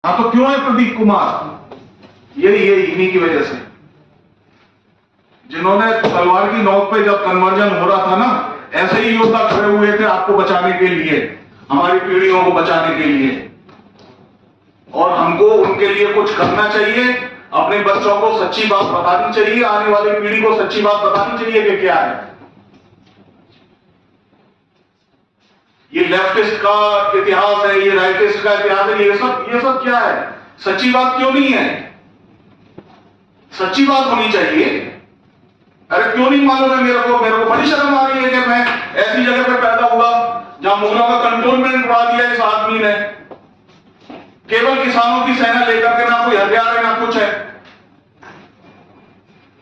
हाँ तो क्यों है प्रदीप कुमार? ये इन्हीं की वजह से, जिन्होंने तलवार की नोक पे जब कन्वर्जन हो रहा था ना, ऐसे ही योद्धा खड़े हुए थे आपको बचाने के लिए, हमारी पीढ़ियों को बचाने के लिए। और हमको उनके लिए कुछ करना चाहिए, अपने बच्चों को सच्ची बात बतानी चाहिए, आने वाली पीढ़ी को सच्ची बात बतानी चाहिए कि क्या है ये लेफ्टिस्ट का इतिहास है, ये राइटिस्ट का इतिहास है, ये सब क्या है? सच्ची बात क्यों नहीं है? सच्ची बात होनी चाहिए। अरे क्यों नहीं मालूम है मेरे को बड़ी शर्म आ रही है कि मैं ऐसी जगह पे पैदा हुआ जहां मुगलों का कंटोनमेंट उड़ा दिया इस आदमी ने, केवल किसानों की सेना लेकर के, ना कोई हथियार है ना कुछ है,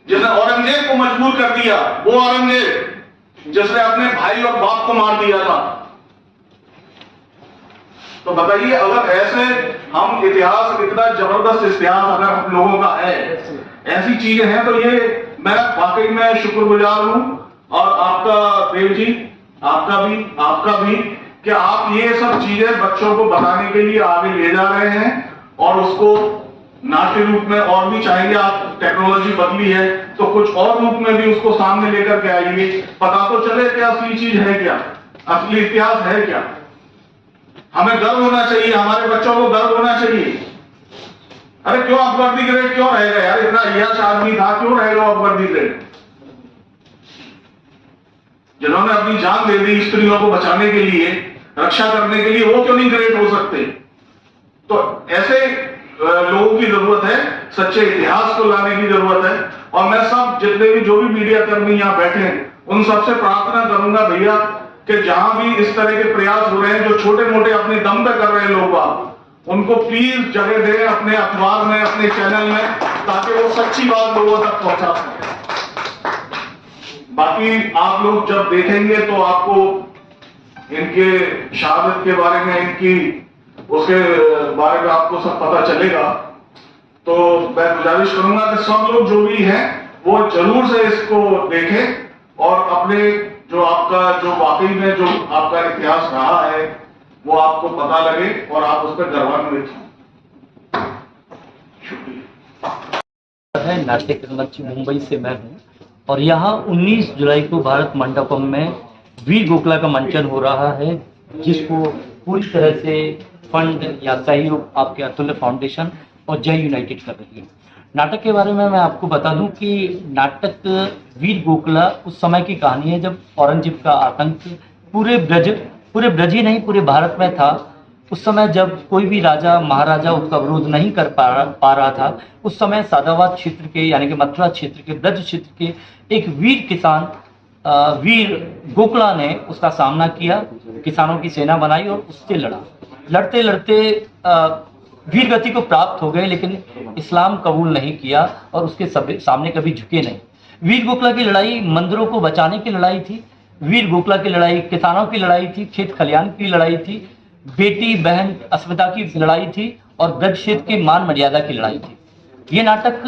जिसने औरंगजेब को मजबूर कर दिया, वो औरंगजेब जिसने अपने भाई और बाप को मार दिया था। तो बताइए, अगर ऐसे हम इतिहास, इतना जबरदस्त इतिहास अगर हम लोगों का है, ऐसी चीजें हैं, तो ये मैं वाकई में शुक्रगुजार हूं। और आपका देव जी, आपका भी कि आप ये सब चीजें बच्चों को बताने के लिए आगे ले जा रहे हैं, और उसको नाट्य रूप में, और भी चाहेंगे आप, टेक्नोलॉजी बदली है तो कुछ और रूप में भी उसको सामने लेकर के आइए, पता तो चले कि असली चीज है क्या, असली इतिहास है क्या। हमें गर्व होना चाहिए, हमारे बच्चों को गर्व होना चाहिए। अरे क्यों अकबर दी ग्रेट क्यों रहेगा यार? इतना यश आदमी था, क्यों रहेगा अकबर दी ग्रेट? जिन्होंने अपनी जान दे दी स्त्रियों को बचाने के लिए, रक्षा करने के लिए, वो क्यों नहीं ग्रेट हो सकते? तो ऐसे लोगों की जरूरत है, सच्चे इतिहास को लाने की जरूरत है। और मैं सब जितने भी जो भी मीडिया कर्मी यहां बैठे हैं, उन सबसे प्रार्थना करूंगा भैया कि जहां भी इस तरह के प्रयास हो रहे हैं, जो छोटे मोटे अपने दम पे कर रहे हैं लोग, उनको प्लीज जगह दें अपने अखबार में, अपने चैनल में, ताकि वो सच्ची बात लोगों तक पहुंचा सकें। बाकी आप लोग जब देखेंगे तो आपको इनके शहादत के बारे में, इनकी उसके बारे में आपको सब पता चलेगा। तो मैं गुजारिश करूंगा कि सब लोग जो भी हैं वो जरूर से इसको देखें, और अपने जो आपका, जो वाकई में जो आपका इतिहास रहा है, वो आपको पता लगे और आप उस पर गर्वान्वित हों। शुक्रिया। है नाट्य मंच मुंबई से मैं हूँ, और यहाँ 19 जुलाई को भारत मंडपम में वीर गोखला का मंचन हो रहा है, जिसको पूरी तरह से फंड या सहयोग आपके अतुल्य फाउंडेशन और जय यूनाइटेड कर रही है। नाटक के बारे में मैं आपको बता दूं कि नाटक वीर गोखला उस समय की कहानी है जब औरंगजेब का आतंक पूरे ब्रज ही नहीं, पूरे भारत में था। उस समय जब कोई भी राजा महाराजा उसका विरोध नहीं कर पा रहा था, उस समय सादाबाद क्षेत्र के, यानी कि मथुरा क्षेत्र के, ब्रज क्षेत्र के एक वीर किसान वीर गोखला ने उसका सामना किया, किसानों की सेना बनाई और उससे लड़ा। लड़ते लड़ते वीर गति को प्राप्त हो गए, लेकिन इस्लाम कबूल नहीं किया और उसके सामने कभी झुके नहीं। वीर गोखला की लड़ाई मंदिरों को बचाने की लड़ाई थी, वीर गोखला की लड़ाई किसानों की लड़ाई थी, खेत खलियान की लड़ाई थी, बेटी बहन अस्मिता की लड़ाई थी, और ब्रज क्षेत्र की मान मर्यादा की लड़ाई थी। ये नाटक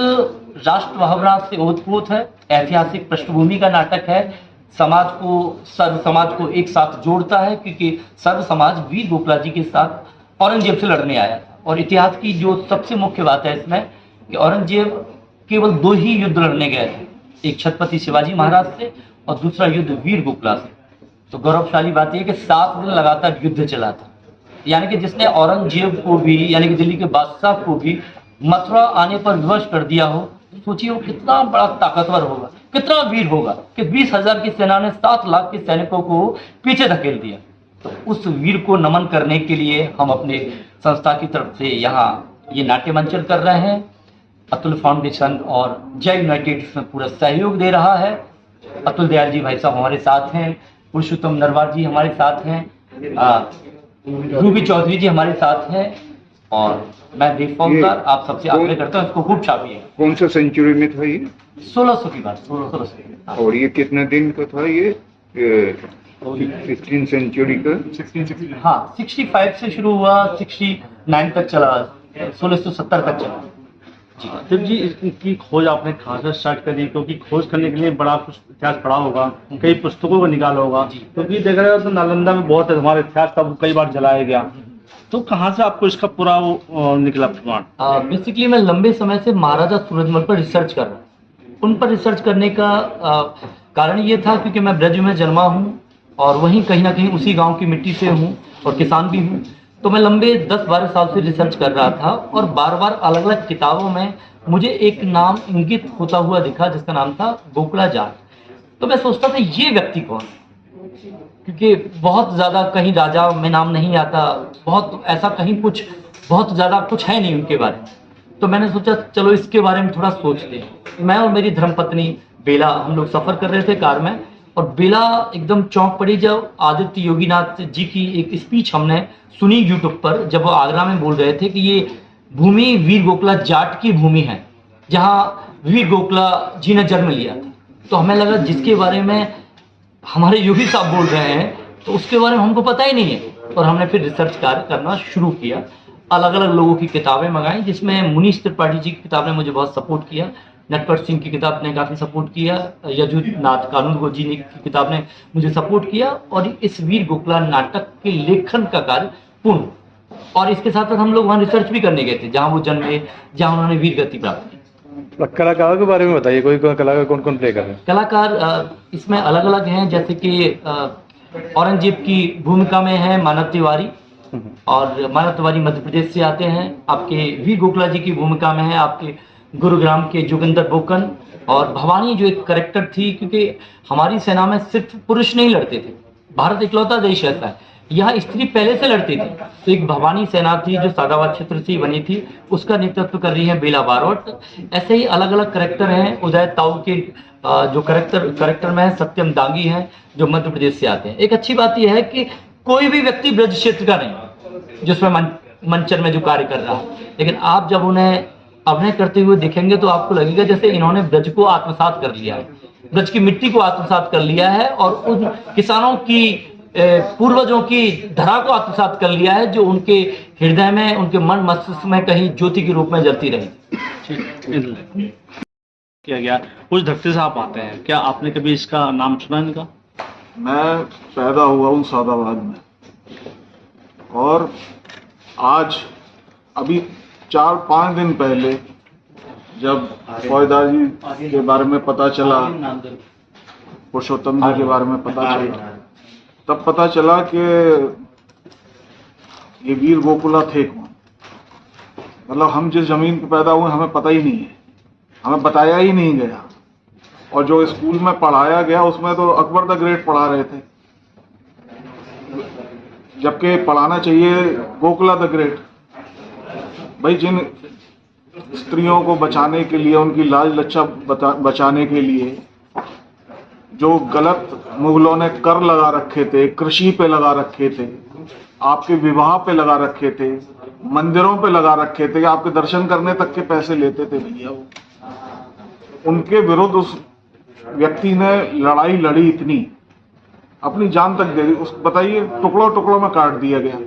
राष्ट्र भावना से ओतप्रोत है, ऐतिहासिक पृष्ठभूमि का नाटक है, सर्व समाज को एक साथ जोड़ता है, क्योंकि सर्व समाज वीर गोखला जी के साथ औरंगजेब से लड़ने आया था। और इतिहास की जो सबसे मुख्य बात है इसमें कि औरंगजेब केवल 2 ही युद्ध लड़ने गए थे, एक छत्रपति शिवाजी महाराज से और दूसरा युद्ध वीर गोखला से। तो गौरवशाली बात यह कि 7 दिन लगातार युद्ध चला था, यानी कि जिसने औरंगजेब को भी, यानी कि दिल्ली के बादशाह को भी मथुरा आने पर विवश कर दिया हो। सोचिए वो कितना बड़ा ताकतवर होगा, कितना वीर होगा कि 20,000 की सेना ने 7 लाख के सैनिकों को पीछे धकेल दिया। तो उस वीर को नमन करने के लिए हम अपने संस्था की तरफ से यहाँ ये नाट्य मंचन कर रहे हैं। अतुल फाउंडेशन और जय यूनाइटेड इसमें पूरा सहयोग दे रहा है। अतुल दयाल जी भाई साहब हमारे साथ हैं, पुरुषोत्तम नरवार जी हमारे साथ हैं, रूबी चौधरी जी हमारे साथ हैं, और मैं देव फौजदार आप सबसे आग्रह करता हूँ इसको खूब छापिए। कौन सा सेंचुरी में था ये? 1600 की बात, 1600। और ये कितने दिन का था ये? 16 सेंचुरी का? 1660, हाँ 65 से शुरू हुआ, 69 तक चला, 1670 तक चला। शिव जी, इसकी खोज आपने कहाँ से स्टार्ट करी? क्योंकि खोज करने के लिए बड़ा कुछ इतिहास पढ़ा होगा, कई पुस्तकों को निकाला होगा, क्योंकि देख रहे हो तो नालंदा में बहुत है हमारा इतिहास का, कई बार जलाया गया। तो कहाँ से आपको इसका पूरा वो निकला प्रमाण? बेसिकली मैं लंबे समय से महाराजा सूरजमल पर रिसर्च कर रहा हूँ। उन पर रिसर्च करने का कारण ये था क्योंकि मैं ब्रज में जन्मा हूँ और वहीं कहीं ना कहीं उसी गांव की मिट्टी से हूँ और किसान भी हूँ। तो मैं लंबे 10-12 साल से रिसर्च कर रहा था और बार बार अलग अलग किताबों में मुझे एक नाम इंगित होता हुआ दिखा जिसका नाम था गोकुला जाट। तो मैं सोचता था ये व्यक्ति कौन है, क्योंकि बहुत ज़्यादा कहीं राजा में नाम नहीं आता, बहुत ऐसा कहीं कुछ बहुत ज़्यादा कुछ है नहीं उनके बारे में। तो मैंने सोचा चलो इसके बारे में थोड़ा सोचते हैं। मैं और मेरी धर्मपत्नी बेला हम लोग सफ़र कर रहे थे कार में और बेला एकदम चौंक पड़ी जब आदित्य योगीनाथ जी की एक स्पीच हमने सुनी यूट्यूब पर, जब वो आगरा में बोल रहे थे कि ये भूमि वीर गोकुला जाट की भूमि है जहाँ वीर गोकुला जी ने जन्म लिया था। तो हमें लगा जिसके बारे में हमारे योगी साहब बोल रहे हैं तो उसके बारे में हमको पता ही नहीं है। और हमने फिर रिसर्च कार्य करना शुरू किया, अलग अलग लोगों की किताबें मंगाई, जिसमें मुनीश त्रिपाठी जी की किताब ने मुझे बहुत सपोर्ट किया, नटवर सिंह की किताब ने काफ़ी सपोर्ट किया, यजुनाथ कानूनगो जी ने की किताब ने मुझे सपोर्ट किया और इस वीर गोकुला नाटक के लेखन का कार्य पूर्ण। और इसके साथ साथ हम लोग वहाँ रिसर्च भी करने गए थे जहाँ वो जन्मे, जहाँ उन्होंने वीर गति प्राप्त की। कलाकारों के बारे में बताइए, कोई कलाकार कौन कौन प्ले कर रहे हैं? कलाकार इसमें अलग अलग हैं, जैसे कि औरंगजेब की भूमिका में है मानव तिवारी, और मानव तिवारी मध्य प्रदेश से आते हैं। आपके वीर गोकुला जी की भूमिका में है आपके गुरुग्राम के जोगिंदर बोकन, और भवानी जो एक करेक्टर थी, क्योंकि हमारी सेना में सिर्फ पुरुष नहीं लड़ते थे, भारत इकलौता देश ऐसा है यहाँ स्त्री पहले से लड़ती थी। तो एक भवानी सेना थी जो सादाबाद क्षेत्र से बनी थी, उसका नेतृत्व कर रही है बेला बारोट। ऐसे ही अलग अलग करेक्टर हैं। उदय ताऊ के जो करेक्टर में है सत्यम दांगी हैं जो मध्य प्रदेश से आते हैं। एक अच्छी बात यह है कि कोई भी व्यक्ति ब्रज क्षेत्र का नहीं जिसमें मंचन में जो कार्य कर रहा है, लेकिन आप जब उन्हें अभिनय करते हुए देखेंगे तो आपको लगेगा जैसे इन्होंने ब्रज को आत्मसात कर लिया है, ब्रज की मिट्टी को आत्मसात कर लिया है और उन किसानों की पूर्वजों की धरा को आत्मसात कर लिया है जो उनके हृदय में, उनके मन मस्तिष्क में कहीं ज्योति के रूप में जलती रही। किया गया कुछ धरती से आप आते हैं, क्या आपने कभी इसका नाम सुना इनका? मैं पैदा हुआ हूँ सादाबाद में, और आज अभी 4-5 दिन पहले जब फौजदार जी के बारे में पता चला, पुरुषोत्तम जी के बारे में पता चला, तब पता चला कि ये वीर गोकुला थे कौन। मतलब हम जिस जमीन पे पैदा हुए हमें पता ही नहीं है, हमें बताया ही नहीं गया। और जो स्कूल में पढ़ाया गया उसमें तो अकबर द ग्रेट पढ़ा रहे थे, जबकि पढ़ाना चाहिए गोकुला द ग्रेट। भाई जिन स्त्रियों को बचाने के लिए, उनकी लाज लज्जा बचाने के लिए जो गलत मुगलों ने कर लगा रखे थे, कृषि पे लगा रखे थे, आपके विवाह पे लगा रखे थे, मंदिरों पे लगा रखे थे, आपके दर्शन करने तक के पैसे लेते थे भैया, वो उनके विरुद्ध उस व्यक्ति ने लड़ाई लड़ी, इतनी अपनी जान तक दे दी। उस बताइए टुकड़ों टुकड़ों में काट दिया गया।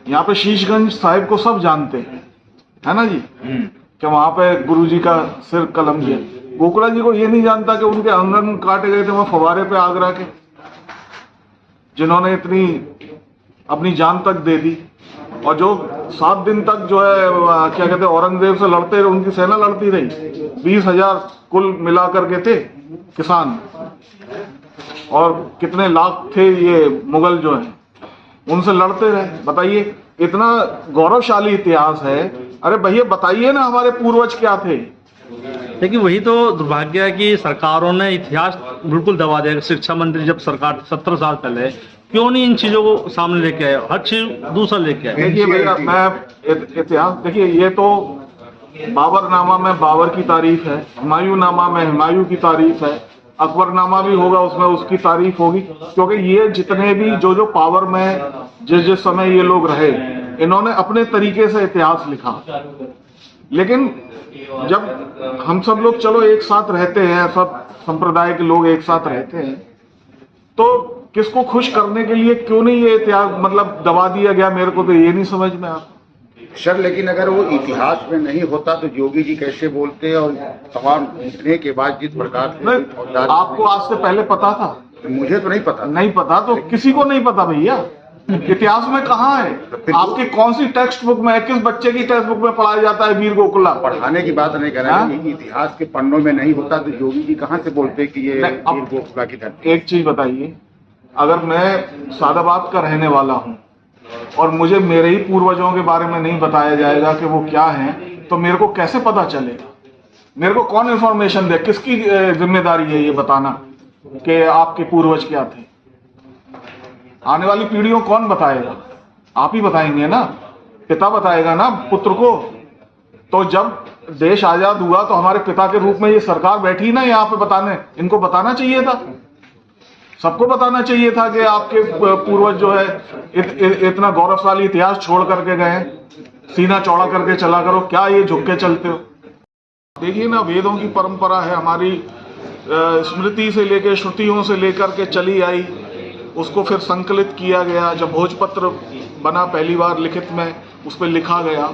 यहाँ पे शीशगंज साहिब को सब जानते हैं, है ना जी, कि वहां पे गुरुजी का सिर कलम किया। गोकुला जी को ये नहीं जानता कि उनके अंगन काटे गए थे वहां फवारे पे आगरा के, जिन्होंने इतनी अपनी जान तक दे दी। और जो 7 दिन तक जो है क्या कहते हैं औरंगजेब से लड़ते रहे, उनकी सेना लड़ती रही। 20,000 कुल मिलाकर के थे किसान, और कितने लाख थे ये मुगल जो है, उनसे लड़ते रहे। बताइए इतना गौरवशाली इतिहास है। अरे भैया बताइए ना हमारे पूर्वज क्या थे। लेकिन वही तो दुर्भाग्य है कि सरकारों ने इतिहास बिल्कुल दबा दिया। शिक्षा मंत्री जब सरकार 17 साल पहले क्यों नहीं इन चीजों को सामने लेके आए, हर चीज दूसरा लेके आए। देखिए भैया मैं इतिहास देखिए, ये तो बाबरनामा में बाबर की तारीफ है, हुमायूंनामा में हुमायूं की तारीफ है, अकबरनामा भी होगा उसमें उसकी तारीफ होगी, क्योंकि ये जितने भी जो पावर में जिस समय ये लोग रहे, इन्होंने अपने तरीके से इतिहास लिखा। लेकिन जब हम सब लोग चलो एक साथ रहते हैं, सब संप्रदाय के लोग एक साथ रहते हैं, तो किसको खुश करने के लिए क्यों नहीं ये इतिहास मतलब दबा दिया गया, मेरे को तो ये नहीं समझ में आता सर। लेकिन अगर वो इतिहास में नहीं होता तो योगी जी कैसे बोलते, और तमाम जीतने के बाद जिस प्रकार आपको आज से पहले पता था? मुझे तो नहीं पता। नहीं पता तो किसी को नहीं पता भैया, इतिहास में कहाँ है? आपकी कौन सी टेक्स्ट बुक में है? किस बच्चे की टेक्स्ट बुक में पढ़ाया जाता है वीर गोकुला? पढ़ाने की बात नहीं कर रहे हैं, कि इतिहास के पन्नों में नहीं होता तो योगी जी कहाँ से बोलते कि ये वीर गोकुला की धरती? एक चीज बताइए, अगर मैं सादाबाद का रहने वाला हूँ और मुझे मेरे ही पूर्वजों के बारे में नहीं बताया जाएगा कि वो क्या है, तो मेरे को कैसे पता चलेगा? मेरे को कौन इन्फॉर्मेशन दे? किसकी जिम्मेदारी है ये बताना कि आपके पूर्वज क्या थे? आने वाली पीढ़ियों कौन बताएगा? आप ही बताएंगे ना, पिता बताएगा ना पुत्र को। तो जब देश आजाद हुआ तो हमारे पिता के रूप में ये सरकार बैठी ना यहाँ पे बताने, इनको बताना चाहिए था, सबको बताना चाहिए था कि आपके पूर्वज जो है इतना गौरवशाली इतिहास छोड़ करके गए, सीना चौड़ा करके चला करो, क्या ये झुक के चलते हो? देखिए ना, वेदों की परंपरा है हमारी, स्मृति से लेकर श्रुतियों से लेकर के चली आई, उसको फिर संकलित किया गया। जब भोजपत्र बना पहली बार लिखित में, उस पर लिखा गया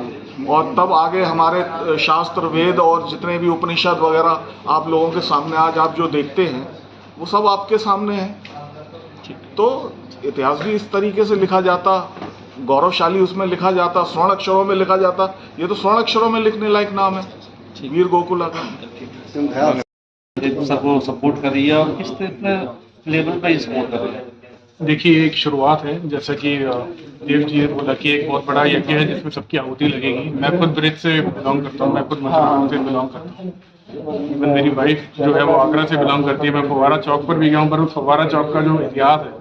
और तब आगे हमारे शास्त्र वेद और जितने भी उपनिषद वगैरह आप लोगों के सामने आज आप जो देखते हैं वो सब आपके सामने है। तो इतिहास भी इस तरीके से लिखा जाता, गौरवशाली उसमें लिखा जाता, स्वर्ण अक्षरों में लिखा जाता। ये तो स्वर्ण अक्षरों में लिखने लायक नाम है वीर गोकुला का। सबको सपोर्ट कर रही है और किस लेवल पर सपोर्ट कर रही है? देखिए, एक शुरुआत है, जैसा कि देव जी ने बोला कि एक बहुत बड़ा यज्ञ है जिसमें सबकी आहुति लगेगी। मैं खुद ब्रिज से बिलोंग करता हूँ, मैं खुद मथुरा से बिलोंग करता हूँ। इवन मेरी वाइफ जो है वो आगरा से बिलोंग करती है। मैं फव्वारा चौक पर भी गया हूँ, पर उस फव्वारा चौक का जो इतिहास है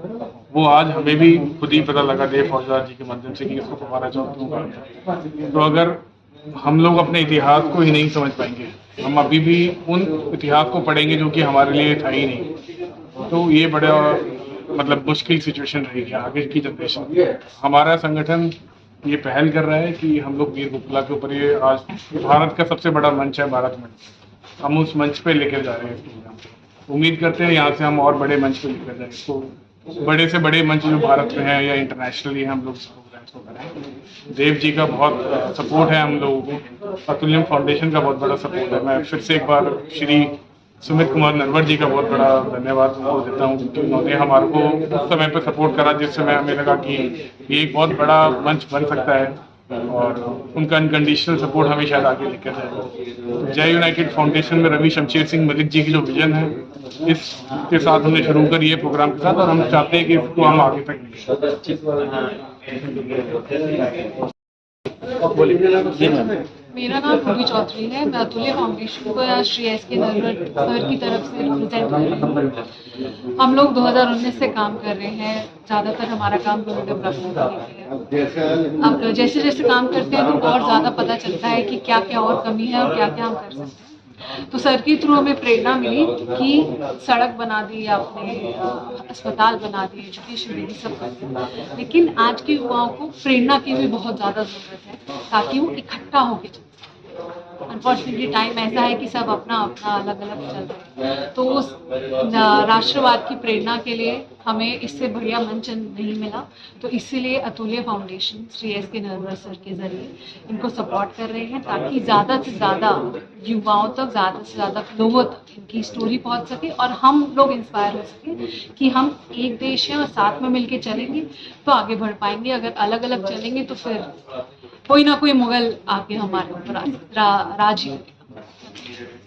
वो आज हमें भी खुद ही पता लगा देव फौजदार जी के माध्यम से कि इसको फव्वारा चौक क्यों कहा। तो अगर हम लोग अपने इतिहास को ही नहीं समझ पाएंगे, हम अभी भी उन इतिहास को पढ़ेंगे जो कि हमारे लिए था ही नहीं, तो ये बड़ा मतलब मुश्किल सिचुएशन रहेगी आगे की जनरेशन। हमारा संगठन ये पहल कर रहा है कि हम लोग वीर गोकुला के ऊपर, ये आज भारत का सबसे बड़ा मंच है भारत मंच, हम उस मंच पे लेकर जा रहे हैं इस प्रोग्राम को। उम्मीद करते हैं यहाँ से हम और बड़े मंच पे लेकर जाएं इसको, बड़े से बड़े मंच जो भारत में है या इंटरनेशनली हम लोग इस प्रोग्राम को करें। देव जी का बहुत सपोर्ट है हम लोगों को, अतुल्यम फाउंडेशन का बहुत बड़ा सपोर्ट है। मैं फिर से एक बार श्री सुमित कुमार नरवर जी का बहुत बड़ा धन्यवाद देता हूँ, क्योंकि उन्होंने हमारे को उस समय पर सपोर्ट करा जिस समय हमें लगा कि ये एक बहुत बड़ा मंच बन सकता है, और उनका अनकंडीशनल सपोर्ट हमें शायद आगे लेकर जाएगा। जय यूनाइटेड फाउंडेशन में रवि शमशेर सिंह मलिक जी की जो विजन है, इसके साथ हमने शुरू करी है प्रोग्राम के साथ, और हम चाहते हैं कि इसको हम आगे तक मेरा नाम रूबी चौधरी है। मैं अतुल्य फाउंडेशन को या श्री एस के नरवर सर की तरफ से रिप्रेजेंट कर रही हूँ। हम लोग 2019 से काम कर रहे हैं, ज़्यादातर हमारा काम रूरल डेवलपमेंट है। अब जैसे जैसे काम करते हैं तो और ज़्यादा पता चलता है कि क्या क्या और कमी है और क्या क्या हम कर सकते हैं। तो सर के थ्रू हमें प्रेरणा मिली कि सड़क बना दी आपने, अस्पताल बना दिए, एजुकेशन दी, सब कर दिया, लेकिन आज के युवाओं को प्रेरणा की भी बहुत ज़्यादा ज़रूरत है ताकि वो इकट्ठा होके चले। अनफॉर्चुनेटली टाइम ऐसा है कि सब अपना अपना अलग अलग चल रहे हैं, तो उस राष्ट्रवाद की प्रेरणा के लिए हमें इससे बढ़िया मंच नहीं मिला। तो इसीलिए अतुल्य फाउंडेशन श्री एस के नरवर सर के जरिए इनको सपोर्ट कर रहे हैं, ताकि ज़्यादा से ज़्यादा युवाओं तक, ज़्यादा से ज़्यादा लोगों तक इनकी स्टोरी पहुंच सके और हम लोग इंस्पायर हो सके कि हम एक देश हैं और साथ में मिलके चलेंगे तो आगे बढ़ पाएंगे। अगर अलग अलग चलेंगे तो फिर कोई ना कोई मुगल आके हमारे ऊपर राज।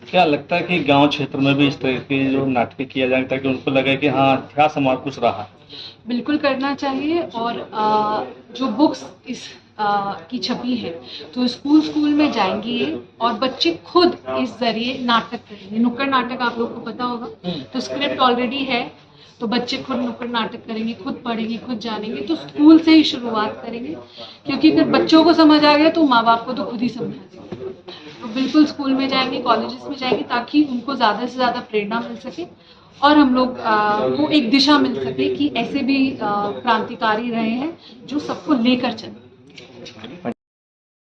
क्या लगता है कि गांव क्षेत्र में भी इस तरह के जो नाटक किया जाए ताकि उनको लगे कि हाँ इतिहास हमारा कुछ रहा? बिल्कुल करना चाहिए। और जो बुक्स इस की छपी है तो स्कूल में जाएंगी और बच्चे खुद इस जरिए नाटक करेंगे। नुक्कड़ नाटक आप लोग को पता होगा, तो स्क्रिप्ट ऑलरेडी है, तो बच्चे खुद नुक्कड़ नाटक करेंगे, खुद पढ़ेंगे, खुद जानेंगे। तो स्कूल से ही शुरुआत करेंगे, क्योंकि अगर बच्चों को समझ आ गया तो माँ बाप को तो खुद ही समझ आ जाएगा। तो बिल्कुल स्कूल में जाएंगे, कॉलेजेस में जाएंगे, ताकि उनको ज़्यादा से ज़्यादा प्रेरणा मिल सके और हम लोग को एक दिशा मिल सके कि ऐसे भी क्रांतिकारी रहे हैं जो सबको लेकर चले।